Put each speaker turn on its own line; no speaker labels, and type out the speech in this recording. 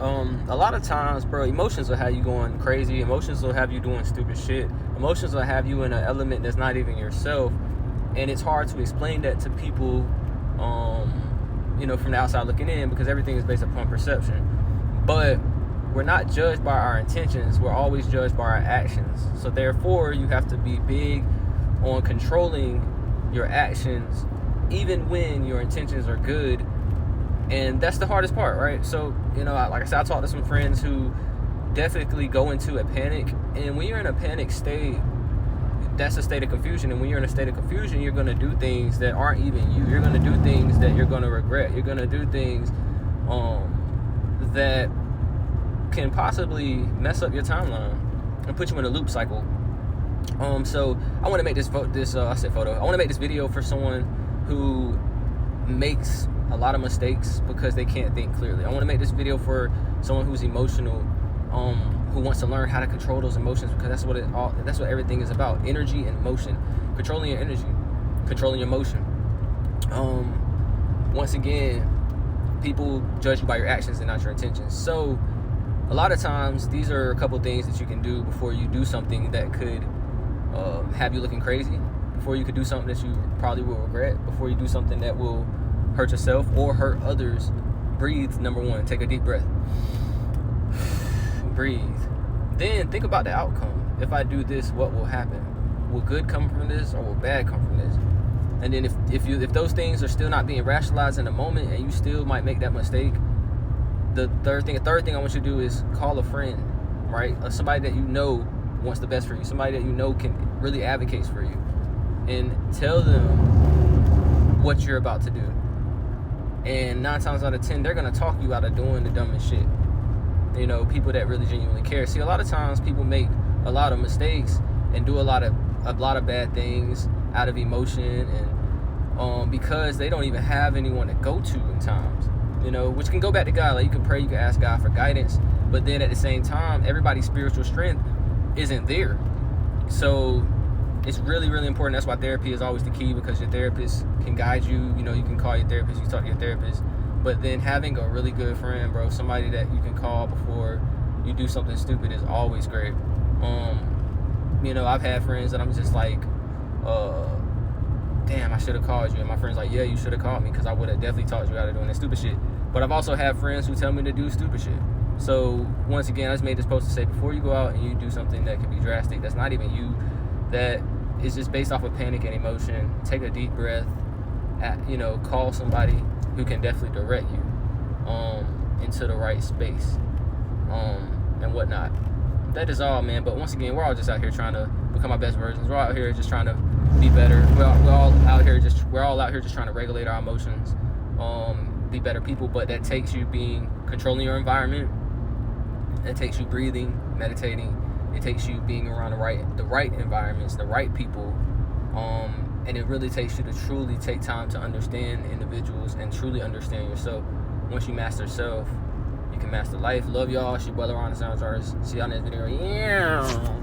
A lot of times, bro, emotions will have you going crazy. Emotions will have you doing stupid shit. Emotions will have you in an element that's not even yourself. And it's hard to explain that to people, from the outside looking in, because everything is based upon perception. But we're not judged by our intentions. We're always judged by our actions. So therefore, you have to be big on controlling your actions, even when your intentions are good. And that's the hardest part, right? So, like I said, I talked to some friends who definitely go into a panic. And when you're in a panic state, that's a state of confusion. And when you're in a state of confusion, you're going to do things that aren't even you. You're going to do things that you're going to regret. You're going to do things that can possibly mess up your timeline and put you in a loop cycle. So I want to make I want to make this video for someone who makes a lot of mistakes because they can't think clearly. I want to make this video for someone who's emotional, who wants to learn how to control those emotions, because that's what everything is about: energy and motion. Controlling your energy, controlling your motion. Once again, people judge you by your actions and not your intentions. So a lot of times, these are a couple things that you can do before you do something that could have you looking crazy, before you could do something that you probably will regret, before you do something that will hurt yourself or hurt others. Breathe. Number one, take a deep breath. Breathe. Then think about the outcome. If I do this, what will happen? Will good come from this, or will bad come from this? And then if those things are still not being rationalized in the moment, and you still might make that mistake, the third thing I want you to do is call a friend, right? Somebody that you know wants the best for you, somebody that you know can really advocates for you, and tell them what you're about to do. And 9 times out of 10, they're gonna talk you out of doing the dumbest shit. People that really genuinely care. See, a lot of times people make a lot of mistakes and do a lot of bad things out of emotion, and because they don't even have anyone to go to in times. Which can go back to God. Like, you can pray, you can ask God for guidance, but then at the same time, everybody's spiritual strength isn't there. So it's really, really important. That's why therapy is always the key, because your therapist can guide you. You can call your therapist, you talk to your therapist, but then having a really good friend, bro, somebody that you can call before you do something stupid, is always great. I've had friends that I'm just like, damn, I should have called you. And my friend's like, yeah, you should have called me, because I would have definitely taught you out of doing that stupid shit. But I've also had friends who tell me to do stupid shit. So once again, I just made this post to say, before you go out and you do something that could be drastic, that's not even you, that is just based off of panic and emotion, take a deep breath, call somebody who can definitely direct you into the right space and whatnot. That is all, man. But once again, we're all just out here trying to become our best versions. We're out here just trying to be better. We're all out here just trying to regulate our emotions, be better people. But that takes you controlling your environment. It takes you breathing, meditating. It takes you being around the right environments, the right people. And it really takes you to truly take time to understand individuals and truly understand yourself. Once you master self, you can master life. Love y'all. It's your brother, Ron the Sound Artist. See y'all next video. Yeah.